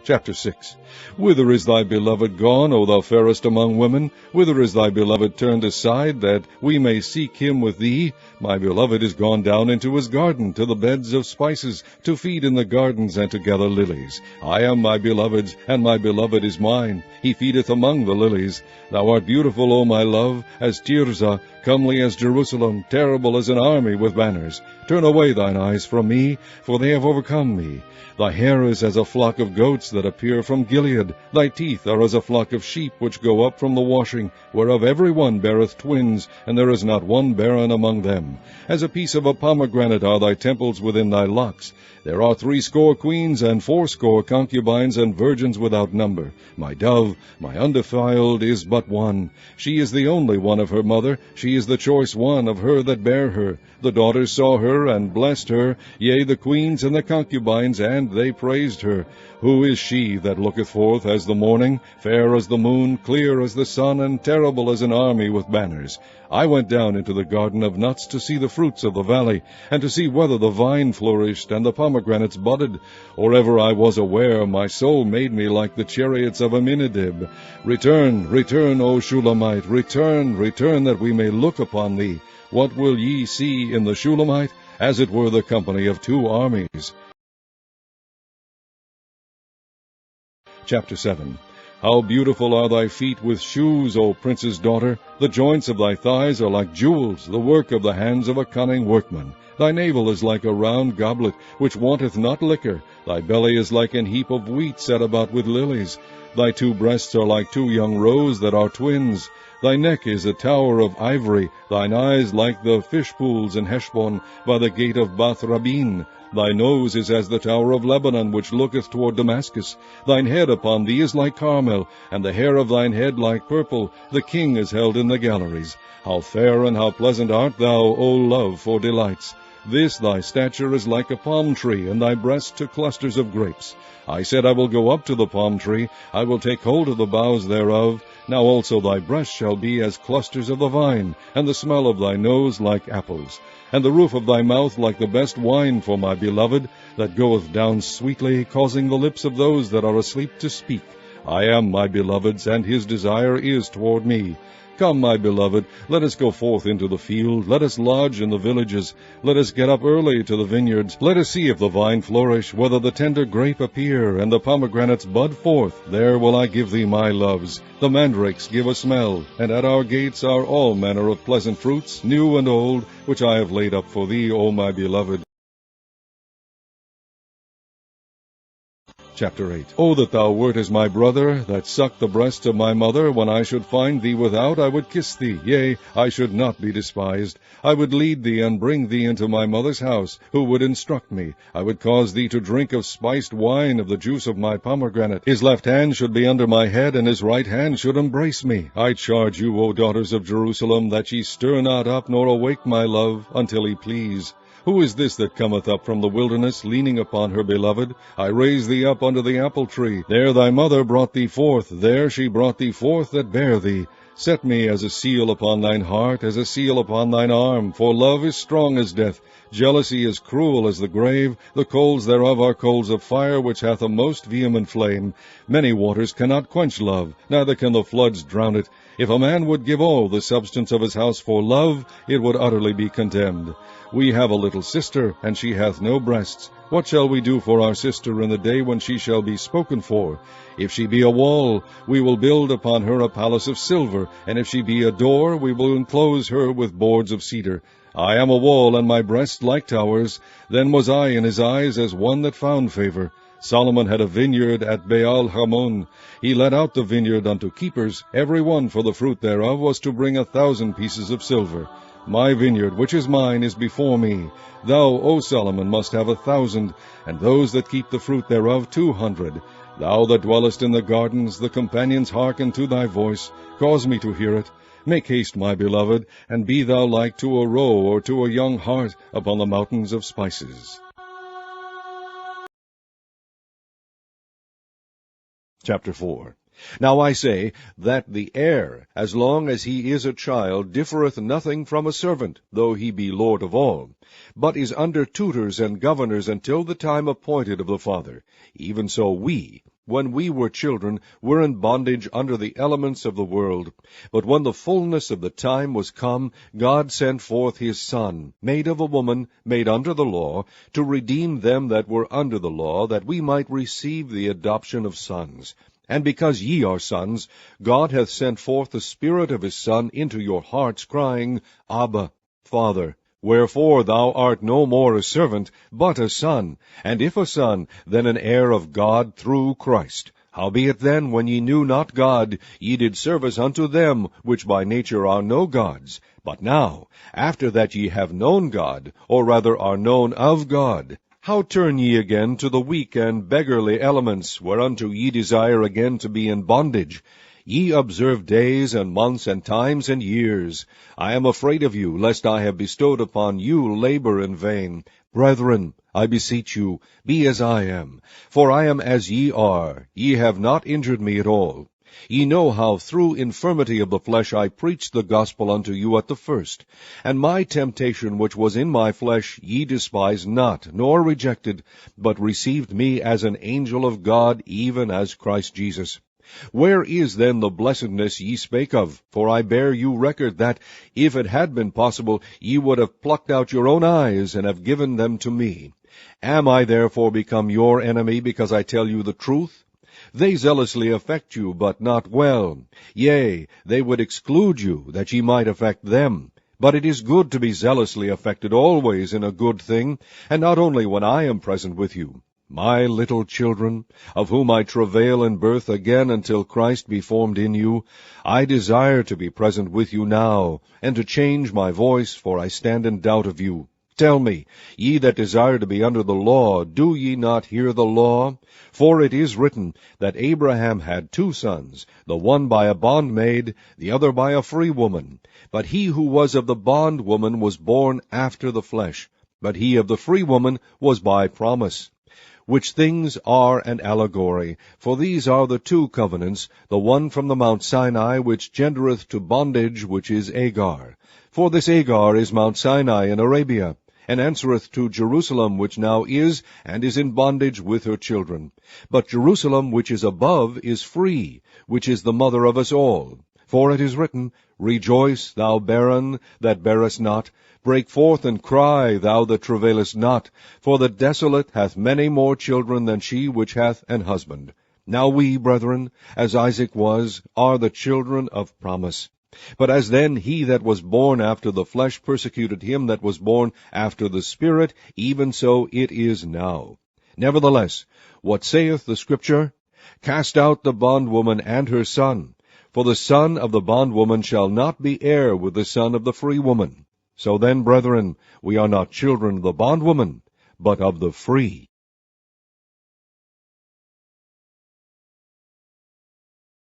Chapter 6. Whither is thy beloved gone, O thou fairest among women? Whither is thy beloved turned aside, that we may seek him with thee? My beloved is gone down into his garden, to the beds of spices, to feed in the gardens, and to gather lilies. I am my beloved's, and my beloved is mine. He feedeth among the lilies. Thou art beautiful, O my love, as Tirzah, comely as Jerusalem, terrible as an army with banners. Turn away thine eyes from me, for they have overcome me. Thy hair is as a flock of goats that appear from Gilead. Thy teeth are as a flock of sheep which go up from the washing, whereof every one beareth twins, and there is not one barren among them. As a piece of a pomegranate are thy temples within thy locks. There are 80 queens, and 80 concubines, and virgins without number. My dove, my undefiled, is but one. She is the only one of her mother. She is the choice one of her that bare her. The daughters saw her, and blessed her, yea, the queens and the concubines, and they praised her. Who is she that looketh forth as the morning, fair as the moon, clear as the sun, and terrible as an army with banners? I went down into the garden of nuts to see the fruits of the valley, and to see whether the vine flourished, and the pomegranates budded. Or ever I was aware, my soul made me like the chariots of Aminadab. Return, return, O Shulamite, return, return, that we may look upon thee. What will ye see in the Shulamite? As it were the company of 2 armies. Chapter 7. How beautiful are thy feet with shoes, O prince's daughter! The joints of thy thighs are like jewels, the work of the hands of a cunning workman. Thy navel is like a round goblet, which wanteth not liquor. Thy belly is like an heap of wheat set about with lilies. Thy 2 breasts are like 2 young roes that are twins. Thy neck is a tower of ivory, thine eyes like the fish pools in Heshbon, by the gate of Bath Rabin. Thy nose is as the tower of Lebanon, which looketh toward Damascus. Thine head upon thee is like Carmel, and the hair of thine head like purple. The king is held in the galleries. How fair and how pleasant art thou, O love, for delights! This thy stature is like a palm tree, and thy breasts to clusters of grapes. I said, I will go up to the palm tree, I will take hold of the boughs thereof. Now also thy breasts shall be as clusters of the vine, and the smell of thy nose like apples, and the roof of thy mouth like the best wine for my beloved, that goeth down sweetly, causing the lips of those that are asleep to speak. I am my beloved's, and his desire is toward me. Come, my beloved, let us go forth into the field, let us lodge in the villages, let us get up early to the vineyards, let us see if the vine flourish, whether the tender grape appear, and the pomegranates bud forth. There will I give thee my loves. The mandrakes give a smell, and at our gates are all manner of pleasant fruits, new and old, which I have laid up for thee, O my beloved. Chapter 8. O that thou wert as my brother, that sucked the breast of my mother! When I should find thee without, I would kiss thee. Yea, I should not be despised. I would lead thee and bring thee into my mother's house, who would instruct me. I would cause thee to drink of spiced wine, of the juice of my pomegranate. His left hand should be under my head, and his right hand should embrace me. I charge you, O daughters of Jerusalem, that ye stir not up, nor awake my love, until he please. Who is this that cometh up from the wilderness, leaning upon her beloved? I raised thee up under the apple tree. There thy mother brought thee forth. There she brought thee forth that bare thee. Set me as a seal upon thine heart, as a seal upon thine arm. For love is strong as death. Jealousy is cruel as the grave. The coals thereof are coals of fire, which hath a most vehement flame. Many waters cannot quench love, neither can the floods drown it. If a man would give all the substance of his house for love, it would utterly be contemned. We have a little sister, and she hath no breasts. What shall we do for our sister in the day when she shall be spoken for? If she be a wall, we will build upon her a palace of silver, and if she be a door, we will enclose her with boards of cedar. I am a wall, and my breasts like towers. Then was I in his eyes as one that found favor. Solomon had a vineyard at Baal Hamon. He let out the vineyard unto keepers. Every one for the fruit thereof was to bring 1,000 pieces of silver. My vineyard, which is mine, is before me. Thou, O Solomon, must have 1,000, and those that keep the fruit thereof 200. Thou that dwellest in the gardens, the companions hearken to thy voice. Cause me to hear it. Make haste, my beloved, and be thou like to a roe or to a young hart upon the mountains of spices. Chapter 4. Now I say that the heir, as long as he is a child, differeth nothing from a servant, though he be lord of all, but is under tutors and governors until the time appointed of the father. Even so we, when we were children, were in bondage under the elements of the world. But when the fullness of the time was come, God sent forth his Son, made of a woman, made under the law, to redeem them that were under the law, that we might receive the adoption of sons. And because ye are sons, God hath sent forth the Spirit of his Son into your hearts, crying, Abba, Father. Wherefore thou art no more a servant, but a son, and if a son, then an heir of God through Christ. Howbeit then, when ye knew not God, ye did service unto them which by nature are no gods. But now, after that ye have known God, or rather are known of God, how turn ye again to the weak and beggarly elements, whereunto ye desire again to be in bondage? Ye observe days and months and times and years. I am afraid of you, lest I have bestowed upon you labor in vain. Brethren, I beseech you, be as I am. For I am as ye are. Ye have not injured me at all. Ye know how through infirmity of the flesh I preached the gospel unto you at the first. And my temptation which was in my flesh ye despised not, nor rejected, but received me as an angel of God, even as Christ Jesus. Where is then the blessedness ye spake of? For I bear you record that, if it had been possible, ye would have plucked out your own eyes, and have given them to me. Am I therefore become your enemy, because I tell you the truth? They zealously affect you, but not well. Yea, they would exclude you, that ye might affect them. But it is good to be zealously affected always in a good thing, and not only when I am present with you. My little children, of whom I travail in birth again until Christ be formed in you, I desire to be present with you now, and to change my voice, for I stand in doubt of you. Tell me, ye that desire to be under the law, do ye not hear the law? For it is written, that Abraham had 2 sons, the one by a bondmaid, the other by a free woman. But he who was of the bondwoman was born after the flesh, but he of the free woman was by promise. Which things are an allegory, for these are the 2 covenants, the one from the Mount Sinai, which gendereth to bondage, which is Agar. For this Agar is Mount Sinai in Arabia, and answereth to Jerusalem, which now is, and is in bondage with her children. But Jerusalem, which is above, is free, which is the mother of us all. For it is written, Rejoice, thou barren that bearest not. Break forth and cry, thou that travailest not. For the desolate hath many more children than she which hath an husband. Now we, brethren, as Isaac was, are the children of promise. But as then he that was born after the flesh persecuted him that was born after the Spirit, even so it is now. Nevertheless, what saith the Scripture? Cast out the bondwoman and her son. For the son of the bondwoman shall not be heir with the son of the free woman. So then, brethren, we are not children of the bondwoman, but of the free.